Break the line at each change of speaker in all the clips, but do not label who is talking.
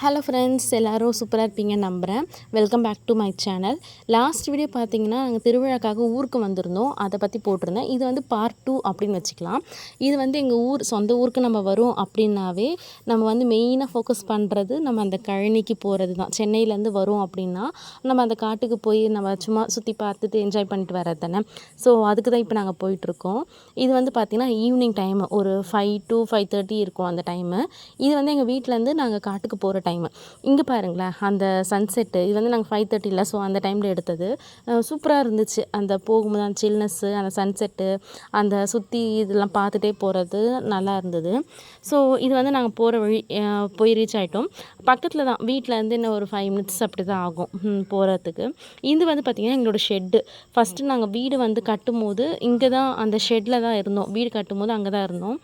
Hello friends, எல்லோரும் சூப்பராக இருப்பீங்க நம்புகிறேன். Welcome back to my channel. Last video பார்த்தீங்கன்னா நாங்கள் திருவிழாக்காக ஊருக்கு வந்திருந்தோம். அதை பற்றி போட்டிருந்தேன். இது வந்து பார்ட் 2 அப்படின்னு வச்சுக்கலாம். இது வந்து எங்கள் சொந்த ஊருக்கு நம்ம வரோம் அப்படின்னாவே நம்ம வந்து மெயினாக ஃபோக்கஸ் பண்ணுறது நம்ம அந்த கழனிக்கு போகிறது தான். சென்னையிலேருந்து வரோம் அப்படின்னா நம்ம அந்த காட்டுக்கு போய் நம்ம சும்மா சுற்றி பார்த்துட்டு என்ஜாய் பண்ணிட்டு வர்றது தானே. ஸோ அதுக்கு தான் இப்போ நாங்கள் போயிட்டுருக்கோம். இது வந்து பார்த்திங்கன்னா ஈவினிங் டைமு ஒரு 5 to 5:30 இருக்கும் அந்த டைமு. இது வந்து எங்கள் வீட்டிலேருந்து நாங்கள் காட்டுக்கு போகிற டைமு. இங்கே பாருங்களேன், அந்த சன்செட்டு. இது வந்து நாங்கள் 5:30 ஸோ அந்த டைமில் எடுத்தது. சூப்பராக இருந்துச்சு. அந்த போகும்போது அந்த சில்னஸ்ஸு, அந்த சன்செட்டு, அந்த சுற்றி இதெல்லாம் பார்த்துட்டே போகிறது நல்லா இருந்தது. ஸோ இது வந்து நாங்கள் போகிற வழி போய் ரீச் ஆகிட்டோம். பக்கத்தில் தான், வீட்டிலேருந்து இன்னும் ஒரு 5 minutes அப்படி தான் ஆகும் போகிறதுக்கு. இது வந்து பார்த்திங்கன்னா எங்களோட ஷெட்டு. ஃபஸ்ட்டு நாங்கள் வீடு வந்து கட்டும்போது இங்கே தான் அந்த ஷெட்டில் தான் இருந்தோம். வீடு கட்டும்போது அங்கே தான் இருந்தோம்.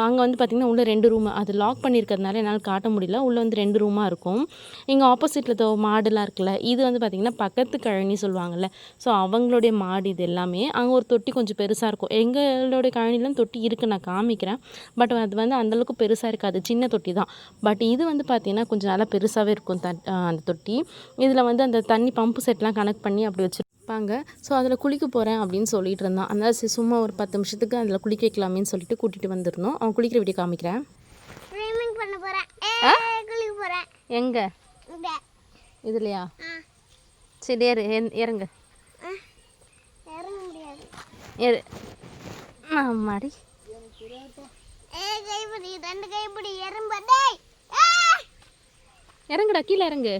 அங்கே வந்து பார்த்திங்கன்னா உள்ளே 2 ரூமு, அது லாக் பண்ணியிருக்கிறதுனால என்னால் காட்ட முடியல. உள்ளே வந்து 2 ரூமாக இருக்கும். இங்கே ஆப்போசிட்டில் மாடுலாம் இருக்குல்ல, இது வந்து பார்த்திங்கன்னா பக்கத்து கழனி சொல்லுவாங்கள்ல, ஸோ அவங்களுடைய மாடு. இது எல்லாமே அங்கே ஒரு தொட்டி கொஞ்சம் பெருசாக இருக்கும். எங்களுடைய கழனிலாம் தொட்டி இருக்குது, நான் காமிக்கிறேன். பட் அது வந்து அந்தளவுக்கு பெருசாக இருக்காது, சின்ன தொட்டி தான். பட் இது வந்து பார்த்திங்கன்னா கொஞ்சம் நல்லா பெருசாகவே இருக்கும் அந்த தொட்டி. இதில் வந்து அந்த தண்ணி பம்பு செட்லாம் கனெக்ட் பண்ணி அப்படி வச்சுருப்பாங்க. ஸோ அதில் குளிக்க போகிறேன் அப்படின்னு சொல்லிட்டு இருந்தான். அதனால் சும்மா ஒரு 10 நிமிஷத்துக்கு அதில் குளிக்க வைக்கலாமேன்னு சொல்லிட்டு கூட்டிகிட்டு வந்துருந்தோம். அவன் குளிக்கிற வீடியோ காமிக்கிறேன். எங்க இதுலையா? சரி இறங்கு. ஆமாடி, இறங்குடா, கீழே இறங்கு.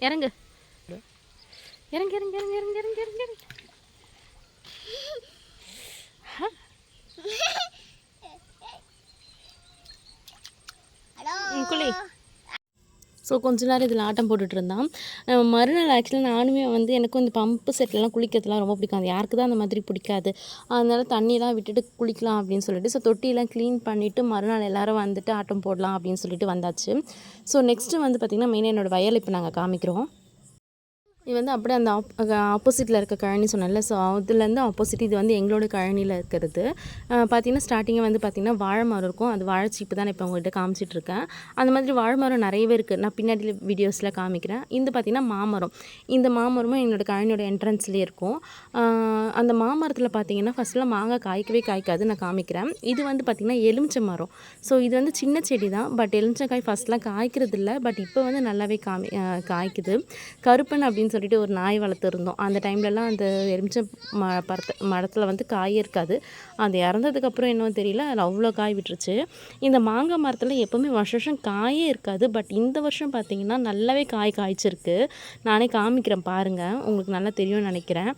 இறங்கு இறங்கு இறங்கு இறங்கு இறங்கு இறங்கு இறங்கு இறங்கு. குளி. ஸோ கொஞ்ச நேரம் இதில் ஆட்டம் போட்டுட்டு இருந்தான். மறுநாள் ஆக்சுவலாக நானுமே வந்து எனக்கும் இந்த பம்பு செட்லாம் குளிக்கிறதுலாம் ரொம்ப பிடிக்கும். அது யாருக்கு தான் அந்த மாதிரி பிடிக்காது. அதனால் தண்ணியெலாம் விட்டுட்டு குளிக்கலாம் அப்படின்னு சொல்லிட்டு, ஸோ தொட்டியெல்லாம் க்ளீன் பண்ணிவிட்டு மறுநாள் எல்லோரும் வந்துட்டு ஆட்டம் போடலாம் அப்படின்னு சொல்லிட்டு வந்தாச்சு. ஸோ நெக்ஸ்ட்டு வந்து பார்த்திங்கன்னா மெயினாக என்னோடய வயல் இப்போ நாங்கள் காமிக்கிறோம். இது வந்து அப்படியே அந்த ஆப்போசிட்டில் இருக்க கழனி சொன்னேன்ல, ஸோ அதுலேருந்து ஆப்போசிட் இது வந்து எங்களோட கழனியில் இருக்கிறது. பார்த்திங்கன்னா ஸ்டார்டிங்காக வந்து பார்த்திங்கன்னா வாழை மரம் இருக்கும். அது வாழைச்சீப்பு தான் நான் இப்போ உங்கள்கிட்ட காமிச்சிட்ருக்கேன். அந்த மாதிரி வாழை மரம் நிறையவே இருக்குது. நான் பின்னாடி வீடியோஸில் காமிக்கிறேன். இது பார்த்திங்கன்னா மாமரம். இந்த மாமரமும் என்னோடய கழனியோட என்ட்ரன்ஸ்லேயே இருக்கும். அந்த மாமரத்தில் பார்த்திங்கன்னா ஃபஸ்ட்டில் மாங்காய் காய்க்கவே காய்க்காது, நான் காமிக்கிறேன். இது வந்து பார்த்திங்கன்னா எலுமிச்சை மரம். ஸோ இது வந்து சின்ன செடி தான், பட் எலுமிச்சக்காய் ஃபஸ்ட்லாம் காய்க்கிறது இல்லை, பட் இப்போ வந்து நல்லாவே காய்க்குது. கருப்பன் அப்படின்னு சொல்லிட்டு ஒரு நாய் வளர்த்துருந்தோம். அந்த டைம்லலாம் அந்த எலுமிச்சை மரத்தில் வந்து காயே இருக்காது. அது இறந்ததுக்கப்புறம் என்னவோ தெரியல, அதில் அவ்வளோ காய் விட்டுருச்சு. இந்த மாங்காய் மரத்தில் எப்போவுமே வருஷம் காயே இருக்காது, பட் இந்த வருஷம் பார்த்திங்கன்னா நல்லாவே காய்ச்சிருக்கு. நானே காமிக்கிறேன் பாருங்கள், உங்களுக்கு நல்லா தெரியும்னு நினைக்கிறேன்.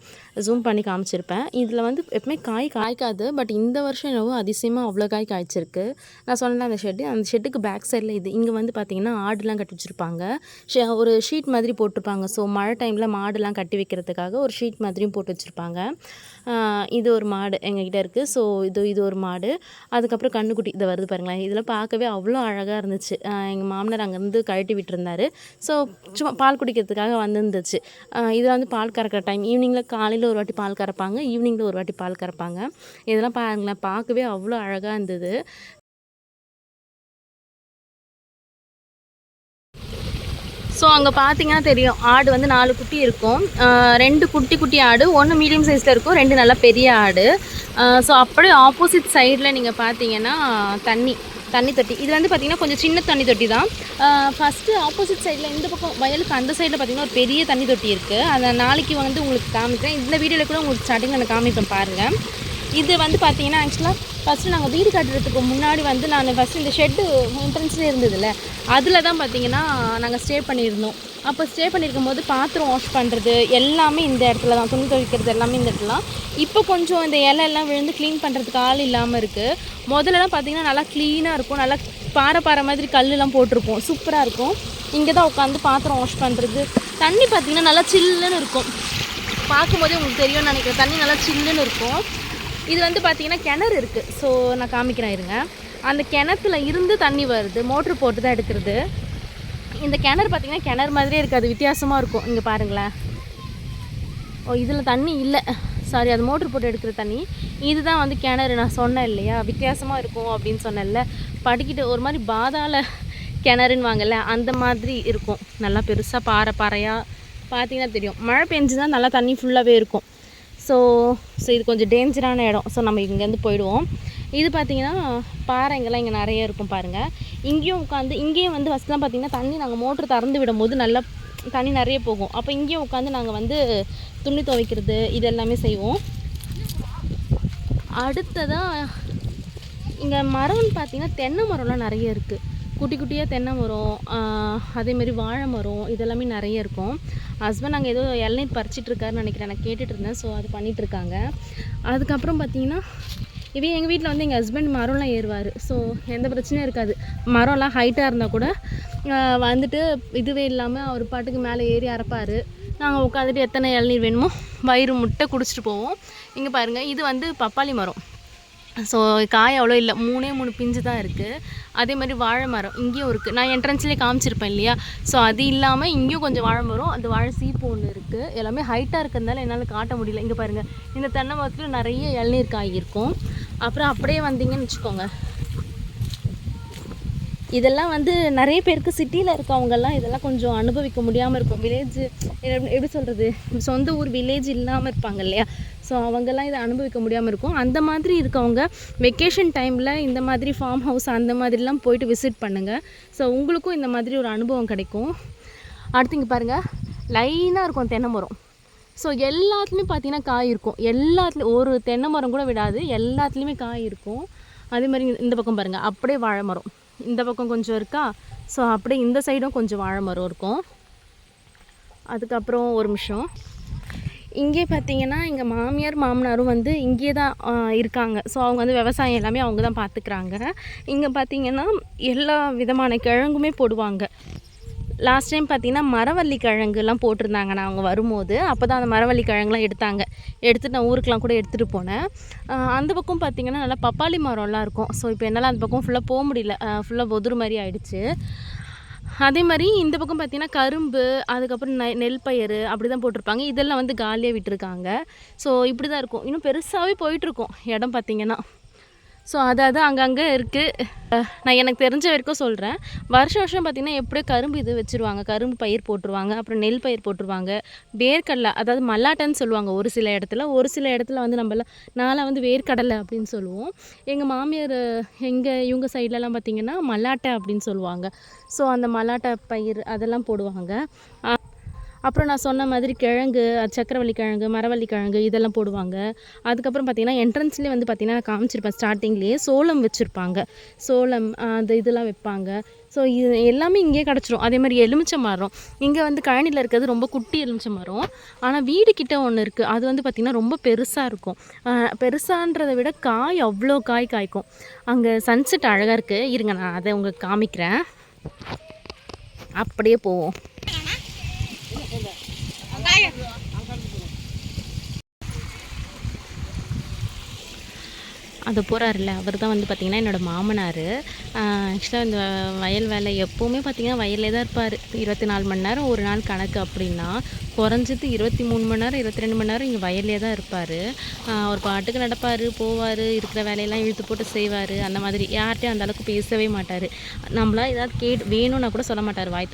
ஜூம் பண்ணி காமிச்சிருப்பேன். இதில் வந்து எப்பவுமே காய்க்காது, பட் இந்த வருஷம் என்னவோ அதிசயமாக அவ்வளோ காய்ச்சிருக்கு. நான் சொன்னேன் அந்த ஷெட்டுக்கு பேக் சைடில் இது இங்கே வந்து பார்த்திங்கன்னா ஆடுலாம் கட்டி வச்சுருப்பாங்க. ஒரு ஷீட் மாதிரி போட்டிருப்பாங்க. ஸோ மழை டைமில் மாடுலாம் கட்டி வைக்கிறதுக்காக ஒரு ஷீட் மாதிரியும் போட்டு வச்சுருப்பாங்க. இது ஒரு மாடு எங்ககிட்ட இருக்குது. ஸோ இது ஒரு மாடு. அதுக்கப்புறம் கண்ணுக்குட்டி இதை வருது பாருங்களேன். இதெல்லாம் பார்க்கவே அவ்வளோ அழகாக இருந்துச்சு. எங்கள் மாமனார் அங்கேருந்து கழட்டி விட்டுருந்தாரு. ஸோ சும்மா பால் குடிக்கிறதுக்காக வந்துருந்துச்சு. இதில் வந்து பால் கறக்கிற டைம் ஈவினிங்கில், காலையில் ஒரு வாட்டி பால் கறப்பாங்க, ஈவினிங்கில் ஒரு வாட்டி பால் கறப்பாங்க. இதெல்லாம் பாருங்களேன், பார்க்கவே அவ்வளோ அழகாக இருந்தது. ஸோ அங்கே பார்த்தீங்கன்னா தெரியும், ஆடு வந்து 4 குட்டி இருக்கும். 2 குட்டி ஆடு, 1 மீடியம் சைஸில் இருக்கும், 2 நல்லா பெரிய ஆடு. ஸோ அப்படியே ஆப்போசிட் சைடில் நீங்கள் பார்த்தீங்கன்னா தண்ணி தொட்டி. இது வந்து பார்த்திங்கன்னா கொஞ்சம் சின்ன தண்ணி தொட்டி தான். ஃபஸ்ட்டு ஆப்போசிட் சைடில் இந்த பக்கம் வயலுக்கு அந்த சைடில் பார்த்திங்கன்னா ஒரு பெரிய தண்ணி தொட்டி இருக்குது. அதை நாளைக்கு வந்து உங்களுக்கு காமிக்கிறேன். இந்த வீடியோவில் கூட உங்களுக்கு ஸ்டார்டிங்கில் நான் காமிப்பேன் பாருங்கள். இது வந்து பார்த்திங்கன்னா ஆக்சுவலாக ஃபஸ்ட்டு நாங்கள் வீடு கட்டுறதுக்கு முன்னாடி வந்து நான் ஃபஸ்ட்டு இந்த ஷெட்டு என்ட்ரன்ஸ்லேயே இருந்ததில்ல, அதில் தான் பார்த்திங்கன்னா நாங்கள் ஸ்டே பண்ணியிருந்தோம். அப்போ ஸ்டே பண்ணியிருக்கும் போது பாத்திரம் வாஷ் பண்ணுறது எல்லாமே இந்த இடத்துல தான், துணி துவைக்கிறது எல்லாமே இந்த இடத்துல தான். இப்போ கொஞ்சம் இந்த இலையெல்லாம் விழுந்து க்ளீன் பண்ணுறதுக்கு ஆள் இல்லாமல் இருக்குது. முதல்லலாம் பார்த்திங்கன்னா நல்லா க்ளீனாக இருக்கும், நல்லா பாறை மாதிரி கல்லுலாம் போட்டிருப்போம், சூப்பராக இருக்கும். இங்கே தான் உட்காந்து பாத்திரம் வாஷ் பண்ணுறது. தண்ணி பார்த்திங்கன்னா நல்லா சில்லுன்னு இருக்கும். பார்க்கும்போதே உங்களுக்கு தெரியும்னு நினைக்கிறேன், தண்ணி நல்லா சில்லுன்னு இருக்கும். இது வந்து பார்த்திங்கன்னா கிணறு இருக்குது. ஸோ நான் காமிக்கிறேன் இருங்க. அந்த கிணத்துல இருந்து தண்ணி வருது, மோட்ரு போட்டு தான் எடுக்கிறது. இந்த கிணறு பார்த்திங்கன்னா கிணறு மாதிரியே இருக்காது, வித்தியாசமாக இருக்கும். இங்கே பாருங்களேன். இதில் தண்ணி இல்லை, சாரி, அது மோட்ரு போட்டு எடுக்கிற தண்ணி. இதுதான் வந்து கிணறு. நான் சொன்னேன் இல்லையா, வித்தியாசமாக இருக்கும் அப்படின்னு சொன்னேன்ல. படிக்கிட்டு ஒரு மாதிரி பாதாள கிணறுன்னு வாங்கல, அந்த மாதிரி இருக்கும். நல்லா பெருசாக பாறை பாறையாக பார்த்தீங்கன்னா தெரியும். மழை பெஞ்சுதான் நல்லா தண்ணி ஃபுல்லாகவே இருக்கும். ஸோ இது கொஞ்சம் டேஞ்சரான இடம். ஸோ நம்ம இங்கேருந்து போயிடுவோம். இது பார்த்திங்கன்னா பாறைங்கெல்லாம் இங்கே நிறைய இருக்கும் பாருங்கள். இங்கேயும் உட்காந்து, இங்கேயும் வந்து ஃபஸ்ட்லாம் பார்த்திங்கன்னா தண்ணி நாங்கள் மோட்ரு திறந்து விடும்போது நல்லா தண்ணி நிறைய போகும். அப்போ இங்கேயும் உட்காந்து நாங்கள் வந்து துணி துவைக்கிறது இது எல்லாமே செய்வோம். அடுத்ததாக இங்கே மரம்னு பார்த்திங்கன்னா தென்னை மரம்லாம் நிறைய இருக்குது. குட்டி குட்டியாக தென்னை மரம், அதேமாரி வாழை மரம், இதெல்லாமே நிறைய இருக்கும். ஹஸ்பண்ட் நாங்கள் ஏதோ இளநீர் பறிச்சிட்ருக்காருன்னு நினைக்கிறேன், நான் கேட்டுட்டு இருந்தேன். ஸோ அது பண்ணிகிட்ருக்காங்க. அதுக்கப்புறம் பார்த்திங்கன்னா எங்கள் வீட்டில் வந்து எங்கள் ஹஸ்பண்ட் மரம்லாம் ஏறுவார். ஸோ எந்த பிரச்சனையும் இருக்காது. மரம்லாம் ஹைட்டாக இருந்தால் கூட வந்துட்டு இதுவே இல்லாமல் அவர் பாட்டுக்கு மேலே ஏறி அரைப்பார். நாங்கள் உட்காந்துட்டு எத்தனை இளநீர் வேணுமோ வயிறு முட்டை குடிச்சிட்டு போவோம். இங்கே பாருங்கள், இது வந்து பப்பாளி மரம். ஸோ காய் அவ்வளோ இல்லை, 3 பிஞ்சு தான் இருக்குது. அதே மாதிரி வாழை மரம் இங்கேயும் இருக்குது. நான் என்ட்ரன்ஸ்லேயே காமிச்சிருப்பேன் இல்லையா. ஸோ அது இல்லாமல் இங்கேயும் கொஞ்சம் வாழை மரம், அந்த வாழை சீப்பு ஒன்று இருக்குது. எல்லாமே ஹைட்டாக இருக்கிறதுனால என்னால் காட்ட முடியல. இங்கே பாருங்கள், இந்த தென்னை மரத்தில் நிறைய இளநீர் காய் இருக்கும். அப்புறம் அப்படியே வந்தீங்கன்னு வச்சுக்கோங்க, இதெல்லாம் வந்து நிறைய பேருக்கு சிட்டியில் இருக்கவங்கெல்லாம் இதெல்லாம் கொஞ்சம் அனுபவிக்க முடியாமல் இருக்கும். வில்லேஜ் எப்படி சொல்கிறது, சொந்த ஊர் வில்லேஜ் இல்லாமல் இருப்பாங்க இல்லையா. ஸோ அவங்கெல்லாம் இதை அனுபவிக்க முடியாமல் இருக்கும். அந்த மாதிரி இருக்கவங்க வெக்கேஷன் டைமில் இந்த மாதிரி ஃபார்ம் ஹவுஸ் அந்த மாதிரிலாம் போயிட்டு விசிட் பண்ணுங்கள். ஸோ உங்களுக்கும் இந்த மாதிரி ஒரு அனுபவம் கிடைக்கும். அடுத்து இங்கே பாருங்கள், லைனாக இருக்கும் தென்னை மரம். ஸோ எல்லாத்துலேயுமே பார்த்திங்கன்னா காய் இருக்கும். எல்லாத்துலேயும் ஒரு தென்னை மரம் கூட விடாது, எல்லாத்துலேயுமே காய் இருக்கும். அதே மாதிரி இந்த பக்கம் பாருங்கள், அப்படியே வாழை மரம் இந்த பக்கம் கொஞ்சம் இருக்கா. ஸோ அப்படியே இந்த சைடும் கொஞ்சம் வாழை மரம் இருக்கும். அதுக்கப்புறம் ஒரு நிமிஷம், இங்கே பார்த்திங்கன்னா எங்கள் மாமியார் மாமனாரும் வந்து இங்கே தான் இருக்காங்க. ஸோ அவங்க வந்து விவசாயம் எல்லாமே அவங்க தான் பார்த்துக்குறாங்க. இங்கே பார்த்திங்கன்னா எல்லா விதமான கிழங்குமே போடுவாங்க. லாஸ்ட் டைம் பார்த்திங்கன்னா மரவள்ளி கிழங்குலாம் போட்டிருந்தாங்க. நான் அவங்க வரும்போது அப்போ தான் அந்த மரவள்ளி கிழங்குலாம் எடுத்துகிட்டு நான் ஊருக்கெலாம் கூட எடுத்துகிட்டு போனேன். அந்த பக்கம் பார்த்திங்கன்னா நல்லா பப்பாளி மரம்லாம் இருக்கும். ஸோ இப்போ என்னால் அந்த பக்கம் ஃபுல்லாக போக முடியல, ஃபுல்லாக ஒதுரு மாதிரி ஆகிடுச்சு. அதே மாதிரி இந்த பக்கம் பார்த்திங்கன்னா கரும்பு, அதுக்கப்புறம் நெல் பயிர் அப்படி தான் போட்டிருப்பாங்க. இதெல்லாம் வந்து காலியாக விட்டுருக்காங்க. ஸோ இப்படி தான் இருக்கும். இன்னும் பெருசாகவே போயிட்டுருக்கும் இடம் பார்த்திங்கன்னா. ஸோ அது அங்கங்கே இருக்குது. நான் எனக்கு தெரிஞ்ச வரைக்கும் சொல்கிறேன். வருஷம் பார்த்திங்கன்னா எப்படியோ கரும்பு இது வச்சுருவாங்க, கரும்பு பயிர் போட்டுருவாங்க, அப்புறம் நெல் பயிர் போட்டுருவாங்க, வேர்க்கடலை அதாவது மல்லாட்டைன்னு சொல்லுவாங்க ஒரு சில இடத்துல. ஒரு சில இடத்துல வந்து நான்லாம் வந்து வேர்க்கடலை அப்படின்னு சொல்லுவோம். எங்கள் மாமியார் இவங்க சைட்லலாம் பார்த்திங்கன்னா மல்லாட்டை அப்படின்னு சொல்லுவாங்க. ஸோ அந்த மல்லாட்டை பயிர் அதெல்லாம் போடுவாங்க. அப்புறம் நான் சொன்ன மாதிரி கிழங்கு, சக்கரவள்ளி கிழங்கு, மரவள்ளி கிழங்கு இதெல்லாம் போடுவாங்க. அதுக்கப்புறம் பார்த்திங்கன்னா என்ட்ரன்ஸ்லேயே வந்து பார்த்திங்கன்னா நான் காமிச்சிருப்பேன் ஸ்டார்டிங்லேயே சோளம் வச்சுருப்பாங்க. சோளம் அந்த இதெல்லாம் வைப்பாங்க. ஸோ இது எல்லாமே இங்கேயே கிடச்சிரும். அதே மாதிரி எலுமிச்சை மரம் இங்கே வந்து கழனியில் இருக்கிறது ரொம்ப குட்டி எலுமிச்சை மரம். ஆனால் வீடு கிட்ட ஒன்று இருக்குது, அது வந்து பார்த்திங்கன்னா ரொம்ப பெருசாக இருக்கும். பெருசான்றதை விட காய் அவ்வளோ காய்க்கும். அங்கே சன்செட் அழகாக இருக்குது. இருங்க நான் அதை உங்களுக்கு காமிக்கிறேன். அப்படியே போவோம். அது போகிறாருல்ல, அவர் தான் வந்து பார்த்திங்கன்னா என்னோடய மாமனார். ஆக்சுவலாக இந்த வயல் வேலை எப்போவுமே பார்த்திங்கன்னா வயல்லே தான் இருப்பார். 24 மணி நேரம் ஒரு நாள் கணக்கு அப்படின்னா குறைஞ்சது 23 மணி நேரம் 22 மணி நேரம் இங்கே வயல்லே தான் இருப்பார். ஒரு பாட்டுக்கு நடப்பார், போவார், இருக்கிற வேலையெல்லாம் இழுத்து போட்டு செய்வார். அந்த மாதிரி யார்கிட்டையும் அந்தளவுக்கு பேசவே மாட்டார். நம்மளாம் ஏதாவது வேணும்னா கூட சொல்ல மாட்டார், வாய்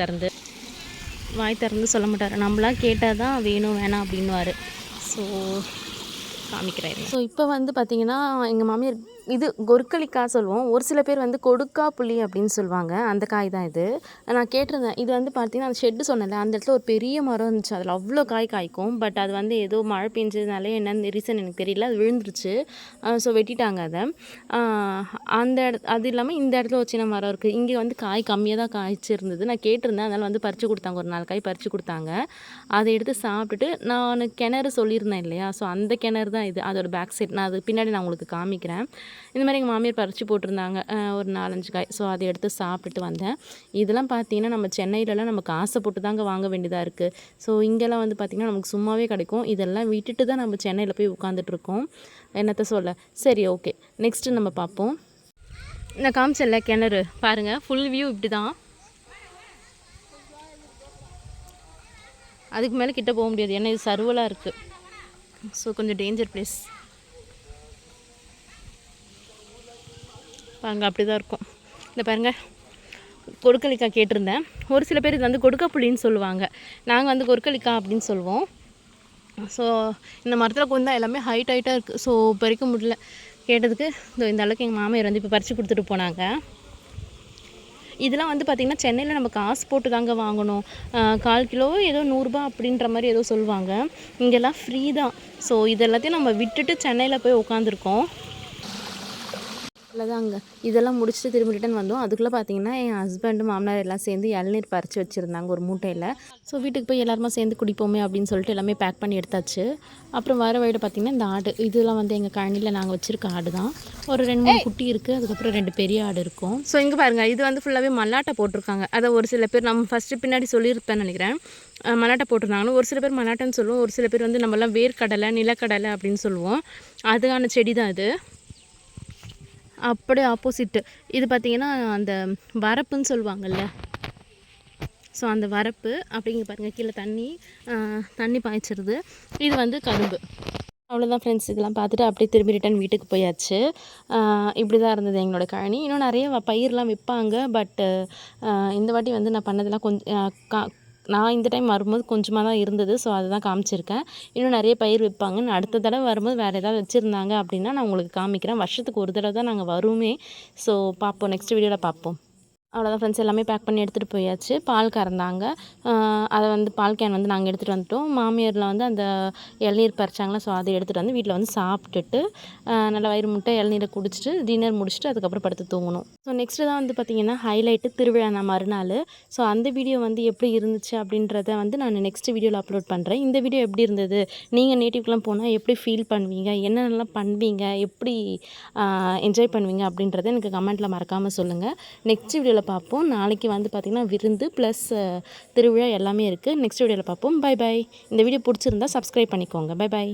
திறந்து சொல்ல மாட்டார். நம்மளாம் கேட்டால் தான் வேணும் வேணாம் அப்படின்னுவார். ஸோ காமிக்கிறேன். ஸோ இப்போ வந்து பார்த்திங்கன்னா எங்கள் மாமியார் இது கொற்களிக்காய் சொல்லுவோம். ஒரு சில பேர் வந்து கொடுக்கா புளி அப்படின்னு சொல்லுவாங்க. அந்த காய் தான் இது. நான் கேட்டிருந்தேன். இது வந்து பார்த்திங்கன்னா அந்த ஷெட்டு சொன்னேன்ல, அந்த இடத்துல ஒரு பெரிய மரம் இருந்துச்சு. அதில் அவ்வளோ காய்க்கும். பட் அது வந்து ஏதோ மழை பெஞ்சதுனாலே என்னென்னு ரீசன் எனக்கு தெரியல, அது விழுந்துருச்சு. ஸோ வெட்டிட்டாங்க அதை. அது இல்லாமல் இந்த இடத்துல ஒரு சின்ன மரம் இருக்குது. இங்கே வந்து காய் கம்மியாக தான் காய்ச்சிருந்தது. நான் கேட்டிருந்தேன், அதனால் வந்து பறித்து கொடுத்தாங்க. ஒரு 4 காய் பறித்து கொடுத்தாங்க. அதை எடுத்து சாப்பிட்டுட்டு நான் கிணறு சொல்லியிருந்தேன் இல்லையா. ஸோ அந்த கிணறு தான் இது. அதோட பேக் சைட் நான் அது பின்னாடி நான் உங்களுக்கு காமிக்கிறேன். இந்த மாதிரி எங்கள் மாமியார் பறித்து போட்டிருந்தாங்க ஒரு 4-5 காய். ஸோ அதை எடுத்து சாப்பிட்டுட்டு வந்தேன். இதெல்லாம் பார்த்திங்கன்னா நம்ம சென்னையிலலாம் நமக்கு ஆசைப்பட்டு தாங்க வாங்க வேண்டியதாக இருக்குது. ஸோ இங்கெல்லாம் வந்து பார்த்திங்கன்னா நமக்கு சும்மாவே கிடைக்கும். இதெல்லாம் விட்டுட்டு தான் நம்ம சென்னையில் போய் உட்காந்துட்ருக்கோம். என்னத்தை சொல்ல. சரி, ஓகே, நெக்ஸ்ட்டு நம்ம பார்ப்போம். நான் காமிச்சல கிணறு பாருங்கள், ஃபுல் வியூ இப்படி தான். அதுக்கு மேலே கிட்ட போக முடியாது, ஏன்னா இது சர்வலாக இருக்குது. ஸோ கொஞ்சம் டேஞ்சர் பிளேஸ் பாருங்கள், அப்படி தான் இருக்கும். இந்த பாருங்கள், கொடுக்கலிக்காய் கேட்டிருந்தேன். ஒரு சில பேர் இது வந்து கொடுக்கப்புளின்னு சொல்லுவாங்க, நாங்கள் வந்து கொற்கலிக்காய் அப்படின்னு சொல்லுவோம். ஸோ இந்த மரத்தில் கொஞ்சம் எல்லாமே ஹைட்டாக இருக்குது. ஸோ பறிக்க முடியல. கேட்டதுக்கு இந்த அளவுக்கு எங்கள் மாமியார் வந்து இப்போ பறித்து கொடுத்துட்டு போனாங்க. இதெல்லாம் வந்து பார்த்திங்கன்னா சென்னையில் நம்ம காசு போட்டு தாங்க வாங்கணும். 1/4 கிலோ ஏதோ 100 அப்படின்ற மாதிரி ஏதோ சொல்லுவாங்க. இங்கெல்லாம் ஃப்ரீ தான். ஸோ இது எல்லாத்தையும் நம்ம விட்டுட்டு சென்னையில் போய் உட்காந்துருக்கோம். அவ்வளோதாங்க. இதெல்லாம் முடிச்சுட்டு திரும்ப ரிட்டன் வந்தோம். அதுக்குள்ளே பார்த்தீங்கன்னா என் ஹஸ்பண்டு மாமனார் எல்லாம் சேர்ந்து இளநீர் பறித்து வச்சுருந்தாங்க ஒரு மூட்டையில். ஸோ வீட்டுக்கு போய் எல்லாருமா சேர்ந்து குடிப்போமே அப்படின்னு சொல்லிட்டு எல்லாமே பேக் பண்ணி எடுத்தாச்சு. அப்புறம் வர வழியில் பார்த்திங்கன்னா இந்த ஆடு, இதெல்லாம் வந்து எங்கள் கழனியில் நாங்கள் வச்சுருக்க ஆடு தான். ஒரு 2-3 குட்டி இருக்குது. அதுக்கப்புறம் 2 பெரிய ஆடு இருக்கும். ஸோ இங்கே பாருங்கள், இது வந்து ஃபுல்லாகவே மல்லாட்டை போட்டிருக்காங்க. அதை ஒரு சில பேர் நம்ம ஃபஸ்ட்டு பின்னாடி சொல்லியிருப்பேன்னு நினைக்கிறேன். மல்லாட்டை போட்டிருந்தாங்கன்னு ஒரு சில பேர் மல்லாட்டைன்னு சொல்லுவோம். ஒரு சில பேர் வந்து நம்மலாம் வேர்க்கடலை, நிலக்கடலை அப்படின்னு சொல்லுவோம். அதுக்கான செடி தான் அது. அப்படியே ஆப்போசிட்டு இது பார்த்திங்கன்னா அந்த வரப்புன்னு சொல்லுவாங்கள்ல, ஸோ அந்த வரப்பு அப்படிங்க பாருங்கள். கீழே தண்ணி பாய்ச்சிருது. இது வந்து கரும்பு. அவ்வளோதான் ஃப்ரெண்ட்ஸ். இதெல்லாம் பார்த்துட்டு அப்படியே திரும்பி ரிட்டன் வீட்டுக்கு போயாச்சு. இப்படி தான் இருந்தது எங்களோட கழனி. இன்னும் நிறைய பயிரெலாம் விற்பாங்க. பட்டு இந்த வாட்டி வந்து நான் பண்ணதெல்லாம் கொஞ்சம் நான் இந்த டைம் வரும்போது கொஞ்சமாக தான் இருந்தது. ஸோ அதை தான் காமிச்சிருக்கேன். இன்னும் நிறைய பயிர் விற்பாங்க. நான் அடுத்த தடவை வரும்போது வேறு ஏதாவது வச்சுருந்தாங்க அப்படின்னா நான் உங்களுக்கு காமிக்கிறேன். வருஷத்துக்கு ஒரு தடவை தான் நாங்கள் வருவோமே. ஸோ பார்ப்போம், நெக்ஸ்ட் வீடியோவில் பார்ப்போம். அவ்வளோதான் ஃப்ரெண்ட்ஸ். எல்லாமே பேக் பண்ணி எடுத்துகிட்டு போயாச்சு. பால் கறந்தாங்க. அதை வந்து பால் கேன் வந்து நாங்கள் எடுத்துகிட்டு வந்துட்டோம். மாமியாரில் வந்து அந்த இளநீர் பறிச்சாங்களா, ஸோ அதை எடுத்துகிட்டு வந்து வீட்டில் வந்து சாப்பிட்டுட்டு நல்லா வயிறு முட்டை இளநீரை குடிச்சிட்டு டின்னர் முடிச்சுட்டு அதுக்கப்புறம் படுத்து தூங்கணும். ஸோ நெக்ஸ்ட்டு தான் வந்து பார்த்திங்கன்னா ஹைலைட்டு திருவிழா நான் மறுநாள். ஸோ அந்த வீடியோ வந்து எப்படி இருந்துச்சு அப்படின்றத வந்து நான் நெக்ஸ்ட் வீடியோவில் அப்லோட் பண்ணுறேன். இந்த வீடியோ எப்படி இருந்தது, நீங்கள் நேட்டிவ்க்கெலாம் போனால் எப்படி ஃபீல் பண்ணுவீங்க, என்னென்னலாம் பண்ணுவீங்க, எப்படி என்ஜாய் பண்ணுவீங்க அப்படின்றத எனக்கு கமெண்ட்டில் மறக்காமல் சொல்லுங்கள். நெக்ஸ்ட் வீடியோவில் பார்ப்போம். நாளைக்கு வந்து பார்த்திங்கன்னா விருந்து ப்ளஸ் திருவிழா எல்லாமே இருக்குது. நெக்ஸ்ட் வீடியோவில் பார்ப்போம். Bye bye. இந்த வீடியோ பிடிச்சிருந்தா சப்ஸ்கிரைப் பண்ணிக்கோங்க. Bye bye.